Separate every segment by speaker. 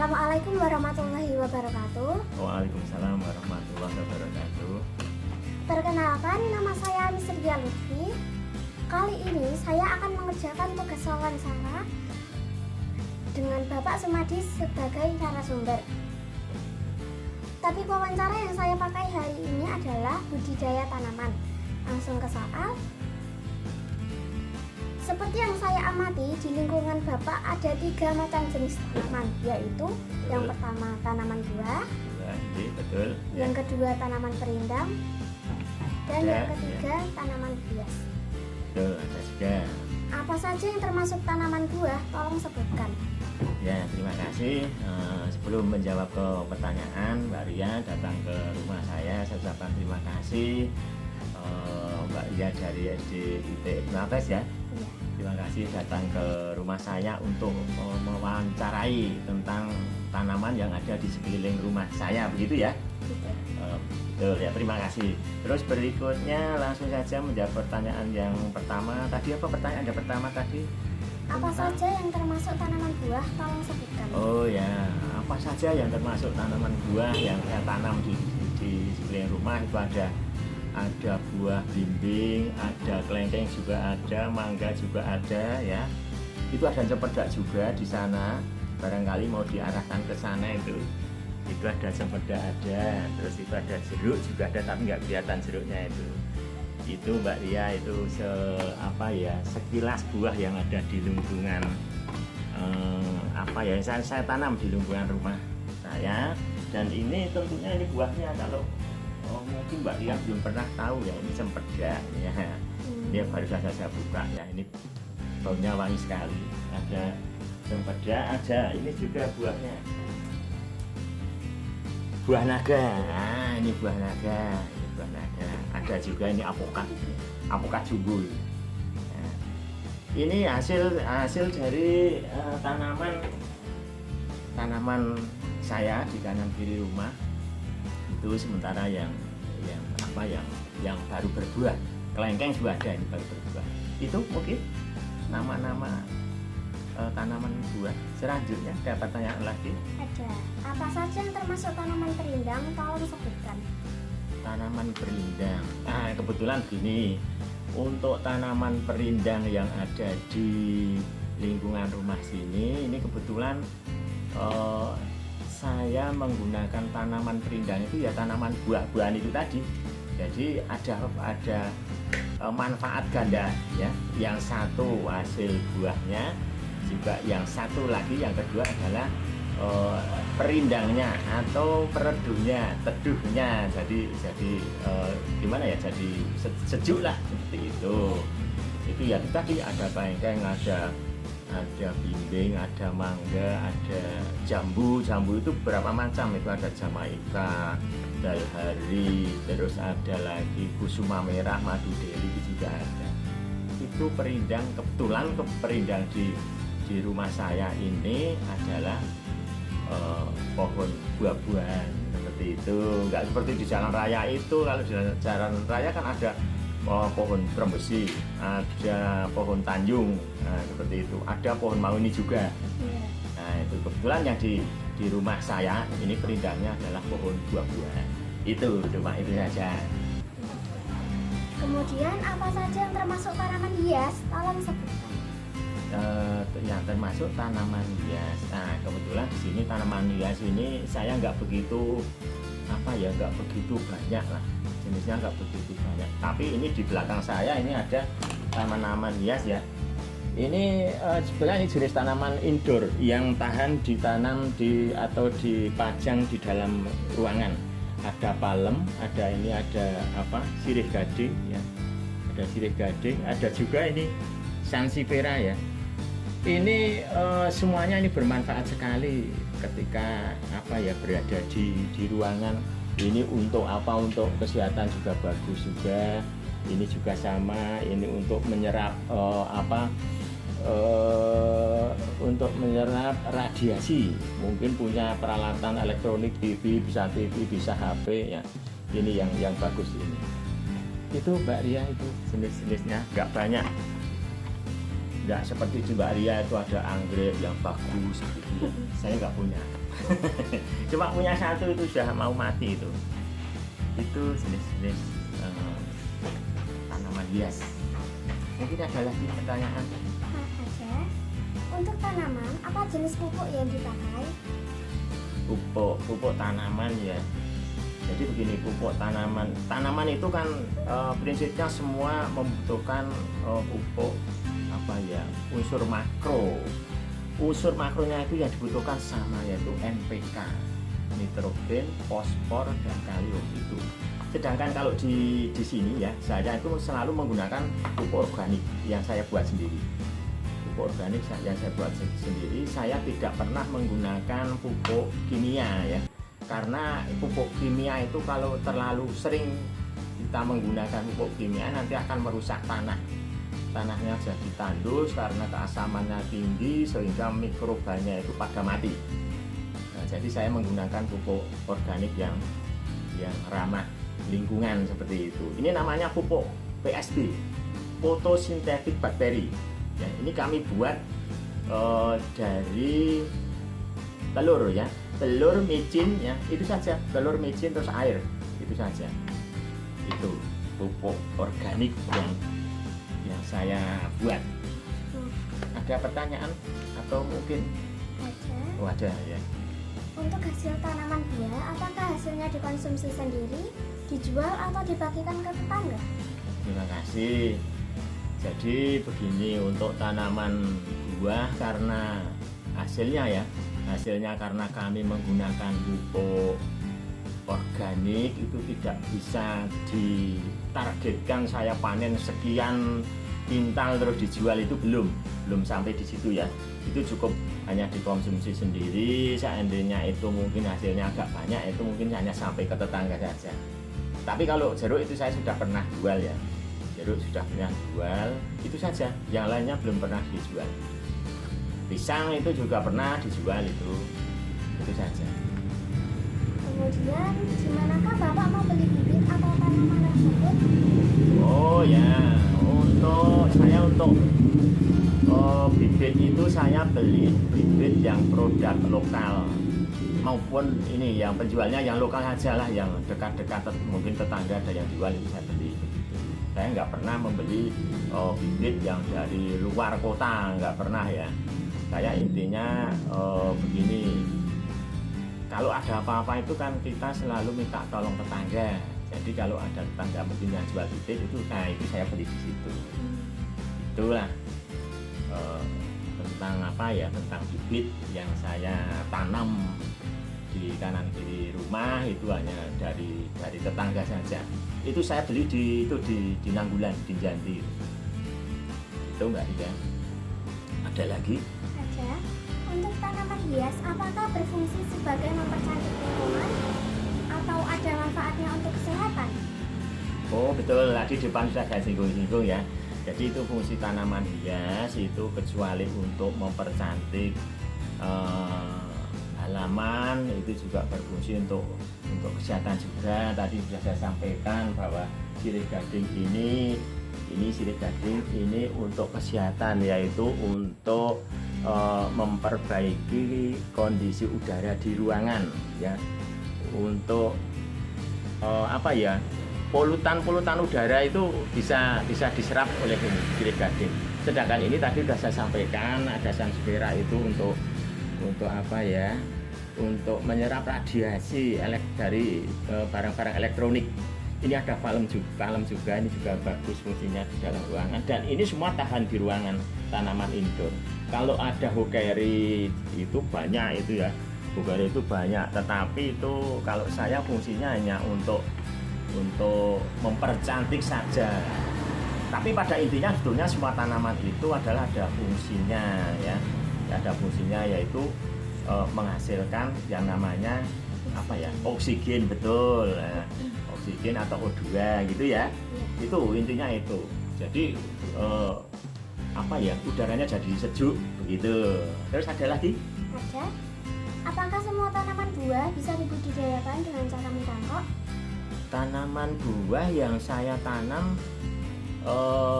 Speaker 1: Assalamualaikum warahmatullahi wabarakatuh.
Speaker 2: Waalaikumsalam warahmatullahi wabarakatuh.
Speaker 1: Perkenalkan, nama saya Misria Lutfi. Kali ini saya akan mengerjakan tugas wawancara dengan Bapak Sumadi sebagai narasumber. Tapi wawancara yang saya pakai hari ini adalah budidaya tanaman. Langsung ke soal. Seperti yang saya amati, di lingkungan Bapak ada 3 macam jenis tanaman, yaitu yang pertama tanaman buah,
Speaker 2: Ya, ini betul.
Speaker 1: yang kedua tanaman perindang, dan
Speaker 2: Ada,
Speaker 1: yang ketiga tanaman hias.
Speaker 2: Betul, ada juga.
Speaker 1: Apa saja yang termasuk tanaman buah? Tolong sebutkan.
Speaker 2: Ya, terima kasih. Sebelum menjawab ke pertanyaan, Mbak Ria datang ke rumah saya ucapkan terima kasih. Mbak Ria dari SD IT Nafes ya.
Speaker 1: Iya.
Speaker 2: Terima kasih datang ke rumah saya untuk mewawancarai tentang tanaman yang ada di sekeliling rumah saya, begitu ya?
Speaker 1: Gitu.
Speaker 2: Betul ya, terima kasih. Terus berikutnya langsung saja menjawab pertanyaan yang pertama. Tadi apa pertanyaan yang pertama tadi?
Speaker 1: Apa saja yang termasuk tanaman buah? Tolong sebutkan.
Speaker 2: Oh ya, apa saja yang termasuk tanaman buah yang saya tanam di sekeliling rumah itu ada buah blimbing, ada kelengkeng juga ada, mangga juga ada ya. Itu ada cempedak juga di sana. Barangkali mau diarahkan ke sana itu ada cempedak ada, terus itu ada jeruk juga ada, tapi nggak kelihatan jeruknya itu. Itu Mbak Ria itu sekilas buah yang ada di lingkungan saya tanam di lingkungan rumah saya. Dan ini tentunya ini buahnya kalau mungkin Mbak Ria belum pernah tahu ya, ini cempedak ya. Dia baru saja saya buka ya, ini baunya wangi sekali. Ada cempedak, ada ini juga buahnya. Buah naga, ini buah naga, ini buah naga. Ada juga ini apokat jumbo. Nah, ini hasil dari tanaman saya di kanan kiri rumah. Itu sementara yang baru berbuah, kelengkeng juga ada, ini baru berbuah. Itu mungkin nama-nama tanaman buah. Selanjutnya ada pertanyaan lagi.
Speaker 1: Ada. Apa saja yang termasuk tanaman perindang? Tolong sebutkan.
Speaker 2: Tanaman perindang. Nah, kebetulan gini, untuk tanaman perindang yang ada di lingkungan rumah sini, ini kebetulan saya menggunakan tanaman perindang itu ya tanaman buah-buahan itu tadi. Jadi ada manfaat ganda ya. Yang satu hasil buahnya, juga yang satu lagi, yang kedua adalah perindangnya atau pereduhnya, teduhnya. Jadi gimana ya? Jadi sejuk lah seperti itu. Itu ya tadi ada kelengkeng, ada blimbing, ada mangga, ada jambu. Jambu itu berapa macam? Itu ada Jamaika, dalhari, terus ada lagi kusuma merah, madu deli itu juga ada. Itu perindang. Kebetulan perindang di rumah saya ini adalah pohon buah-buahan seperti itu. Nggak seperti di jalan raya itu. Kalau di jalan raya kan ada pohon trembesi, ada pohon tanjung, nah, seperti itu. Ada pohon mahoni juga. Nah, itu kebetulan yang di rumah saya ini perindangnya adalah pohon buah-buahan. Itu cuma itu saja.
Speaker 1: Kemudian apa saja yang termasuk tanaman hias? Tolong sebutkan.
Speaker 2: Yang termasuk tanaman hias. Nah, kebetulan di sini tanaman hias ini saya nggak begitu banyak lah, jenisnya nggak begitu banyak. Tapi ini di belakang saya ini ada tanaman hias ya. Ini sebenarnya ini jenis tanaman indoor yang tahan ditanam atau dipajang di dalam ruangan. Ada palem, ada sirih gading ya. Ada sirih gading, ada juga ini sansevieria ya. Ini semuanya ini bermanfaat sekali ketika berada di ruangan. Ini untuk untuk kesehatan juga bagus juga. Ini juga sama, ini untuk menyerap untuk menyerap radiasi. Mungkin punya peralatan elektronik, TV, bisa HP ya. Ini yang bagus ini. Itu Mbak Ria, itu jenis-jenisnya nggak banyak. nggak seperti di Mbak Ria itu ada anggrek yang bagus gitu ya. Saya nggak punya. Cuma punya satu itu sudah mau mati itu. Itu jenis-jenis tanaman hias. Mungkin ada lagi pertanyaan?
Speaker 1: Ada. Untuk tanaman, apa jenis pupuk yang dipakai?
Speaker 2: Pupuk tanaman ya. Jadi begini, pupuk tanaman itu kan prinsipnya semua membutuhkan pupuk apa ya, unsur makro. Unsur makronya itu yang dibutuhkan sama, yaitu NPK, nitrogen, fosfor, dan kalium itu. Sedangkan kalau di sini ya, saya itu selalu menggunakan pupuk organik yang saya buat sendiri. Pupuk organik yang saya buat sendiri, saya tidak pernah menggunakan pupuk kimia ya. Karena pupuk kimia itu kalau terlalu sering kita menggunakan pupuk kimia nanti akan merusak tanah. Tanahnya jadi tandus karena keasamannya tinggi sehingga mikrobanya itu pada mati. Nah, jadi saya menggunakan pupuk organik yang ramah lingkungan seperti itu. Ini namanya pupuk PSB, fotosintetik bakteri. Ya, ini kami buat dari telur ya, telur micin ya, itu saja, telur micin terus air, itu saja. Itu pupuk organik yang saya buat. Ada pertanyaan atau mungkin?
Speaker 1: Ada.
Speaker 2: Oh, ada ya.
Speaker 1: Untuk hasil tanaman buah, apakah hasilnya dikonsumsi sendiri, dijual atau dibagikan ke tetangga?
Speaker 2: Terima kasih. Jadi begini, untuk tanaman buah karena hasilnya karena kami menggunakan pupuk organik itu tidak bisa ditargetkan saya panen sekian kintal terus dijual, itu belum sampai di situ ya. Itu cukup hanya dikonsumsi sendiri. Seandainya itu mungkin hasilnya agak banyak, itu mungkin hanya sampai ke tetangga saja. Tapi kalau jeruk itu saya sudah pernah jual ya, jeruk sudah pernah jual, itu saja. Yang lainnya belum pernah dijual. Pisang itu juga pernah dijual, itu saja.
Speaker 1: Kemudian, di manakah Bapak mau beli bibit atau tanaman tersebut?
Speaker 2: Oh ya, untuk bibit itu saya beli bibit yang produk lokal maupun ini yang penjualnya yang lokal saja lah, yang dekat-dekat mungkin tetangga ada yang jual itu saya beli. Saya nggak pernah membeli bibit yang dari luar kota, nggak pernah ya. Saya intinya begini, kalau ada apa-apa itu kan kita selalu minta tolong tetangga. Jadi kalau ada tetangga mungkin yang jual bibit itu, nah itu saya beli di situ. Itulah tentang apa ya, tentang bibit yang saya tanam di kanan kiri rumah itu hanya dari tetangga saja. Itu saya beli di Nanggulan, di Janti. Itu Mbak Ria. Ada lagi?
Speaker 1: Ada. Untuk tanaman hias, apakah berfungsi sebagai mempercantik lingkungan atau ada manfaatnya untuk kesehatan?
Speaker 2: Oh betul, tadi depan sudah saya singgung-singgung ya. Jadi itu fungsi tanaman hias itu kecuali untuk mempercantik halaman, itu juga berfungsi untuk kesehatan juga. Tadi sudah saya sampaikan bahwa sirih gading ini sirih gading ini untuk kesehatan, yaitu untuk memperbaiki kondisi udara di ruangan ya, untuk apa ya, polutan udara itu bisa diserap oleh sirih gading. Sedangkan ini tadi sudah saya sampaikan, ada sansevieria itu untuk apa ya, untuk menyerap radiasi dari barang-barang elektronik. Ini ada palem juga, ini juga bagus fungsinya di dalam ruangan, dan ini semua tahan di ruangan, tanaman indoor. Kalau ada hokeri itu banyak itu ya, hokeri itu banyak, tetapi itu kalau saya fungsinya hanya untuk mempercantik saja. Tapi pada intinya sebetulnya semua tanaman itu adalah ada fungsinya ya. Ada fungsinya, yaitu menghasilkan yang namanya apa ya, oksigen, betul. Oksigen atau O2 gitu ya. Itu intinya itu. Jadi apa ya, udaranya jadi sejuk begitu. Terus ada lagi?
Speaker 1: Ada. Apakah semua tanaman buah bisa dibudidayakan dengan cara mencangkok?
Speaker 2: Tanaman buah yang saya tanam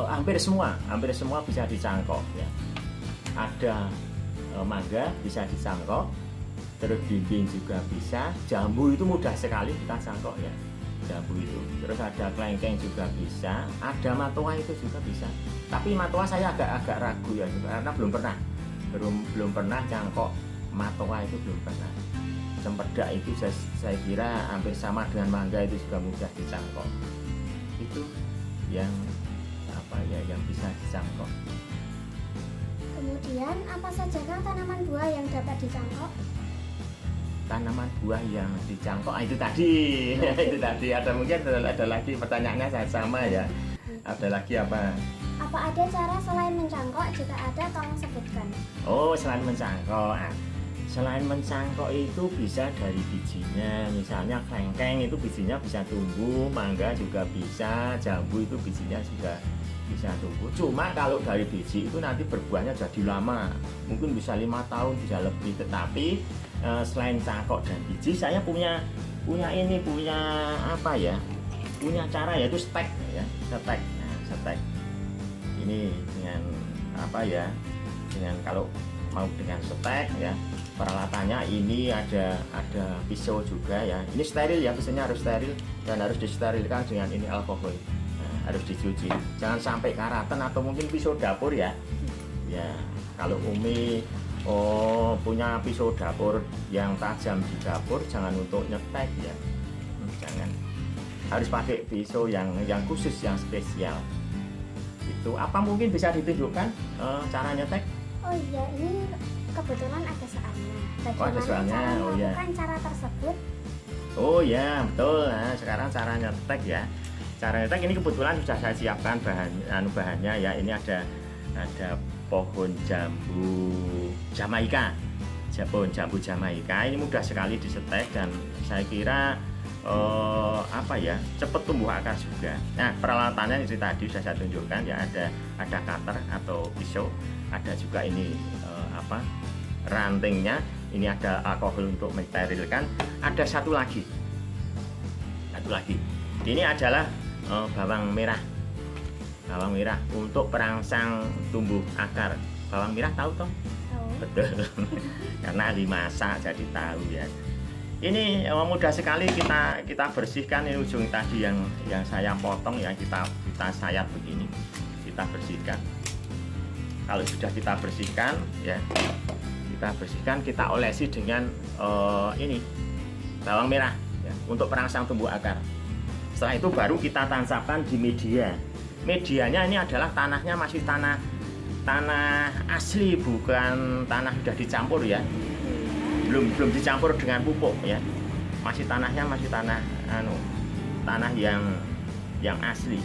Speaker 2: hampir semua bisa dicangkok ya. Ada mangga bisa dicangkok, terus dinding juga bisa, jambu itu mudah sekali kita cangkok ya, jambu itu. Terus ada kelengkeng juga bisa, ada matoa itu juga bisa. Tapi matoa saya agak ragu ya, karena belum pernah cangkok matoa, itu belum pernah. Cempedak itu saya kira hampir sama dengan mangga, itu juga mudah dicangkok. Itu yang yang bisa dicangkok.
Speaker 1: Kemudian apa saja tanaman buah yang dapat dicangkok?
Speaker 2: Tanaman buah yang dicangkok itu tadi itu tadi ada, mungkin ada lagi pertanyaannya sama ya. Ada lagi apa?
Speaker 1: Apa ada cara selain mencangkok? Jika ada tolong sebutkan.
Speaker 2: Oh, selain mencangkok. Selain mencangkok itu bisa dari bijinya, misalnya kelengkeng itu bijinya bisa tumbuh, mangga juga bisa, jambu itu bijinya juga bisa tumbuh. Cuma kalau dari biji itu nanti berbuahnya jadi lama, mungkin bisa 5 tahun, bisa lebih. Tetapi selain cangkok dan biji, saya punya apa ya? Punya cara, yaitu stek ya, stek. Nah, stek ini dengan apa ya? Dengan kalau mau dengan stek ya, peralatannya ini ada pisau juga ya. Ini steril ya, pisaunya harus steril dan harus disterilkan dengan ini alkohol. Nah, harus dicuci, jangan sampai karatan atau mungkin pisau dapur ya. Ya, kalau Umi punya pisau dapur yang tajam di dapur, jangan untuk nyetek ya. Jangan. Harus pakai pisau yang khusus, yang spesial. Itu apa mungkin bisa ditunjukkan cara nyetek?
Speaker 1: Oh iya, ini kebetulan ada soalnya.
Speaker 2: Ada soalnya.
Speaker 1: Cara
Speaker 2: Oh ya.
Speaker 1: melakukan cara tersebut?
Speaker 2: Oh ya, betul. Nah, sekarang cara nyetek ya. Cara nyetek ini kebetulan sudah saya siapkan bahannya ya. Ini ada pohon jambu Jamaika. Pohon jambu Jamaika ini mudah sekali disetek dan saya kira cepat tumbuh akar juga. Nah, peralatannya itu tadi sudah saya tunjukkan ya, ada cutter atau pisau, ada juga ini rantingnya, ini ada alkohol untuk mensterilkan, ada satu lagi. Ini adalah bawang merah untuk perangsang tumbuh akar. Bawang merah tahu toh?
Speaker 1: Tahu.
Speaker 2: Betul. Karena ahli masak jadi tahu ya. Ini mudah sekali kita bersihkan ini ujung tadi yang saya potong ya, kita sayat begini, kita bersihkan. Kalau sudah kita bersihkan ya, kita olesi dengan ini bawang merah ya, untuk perangsang tumbuh akar. Setelah itu baru kita tancapkan di media. Medianya ini adalah tanahnya masih tanah asli, bukan tanah sudah dicampur ya. Belum dicampur dengan pupuk ya. Tanah yang asli.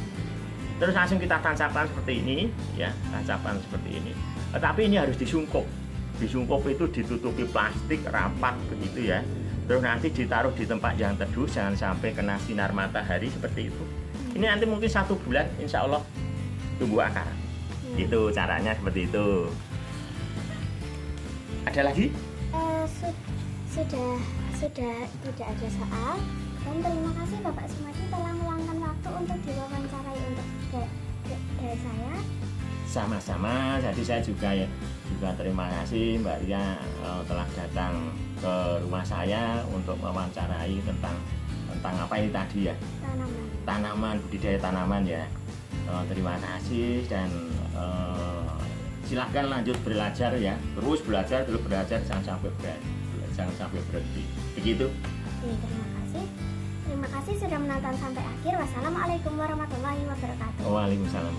Speaker 2: Terus langsung kita tancapkan seperti ini ya, Tetapi ini harus disungkup. Disungkup itu ditutupi plastik rapat begitu ya. Terus nanti ditaruh di tempat yang teduh, jangan sampai kena sinar matahari seperti itu. Ini nanti mungkin 1 bulan insya Allah tumbuh akar. Itu caranya seperti itu. Ada lagi?
Speaker 1: Sudah tidak ada soal. Dan terima kasih Bapak Sumadi telah meluangkan waktu untuk diwawancarai untuk dari saya.
Speaker 2: Sama-sama. Jadi saya juga terima kasih Mbak Ria telah datang ke rumah saya untuk mewawancarai tentang apa ini tadi ya? Tanaman, budidaya tanaman ya. Terima kasih dan silahkan lanjut belajar ya. Terus belajar, jangan sampai berhenti. Begitu.
Speaker 1: Terima kasih sudah menonton sampai akhir. Wassalamualaikum warahmatullahi wabarakatuh.
Speaker 2: Waalaikumsalam.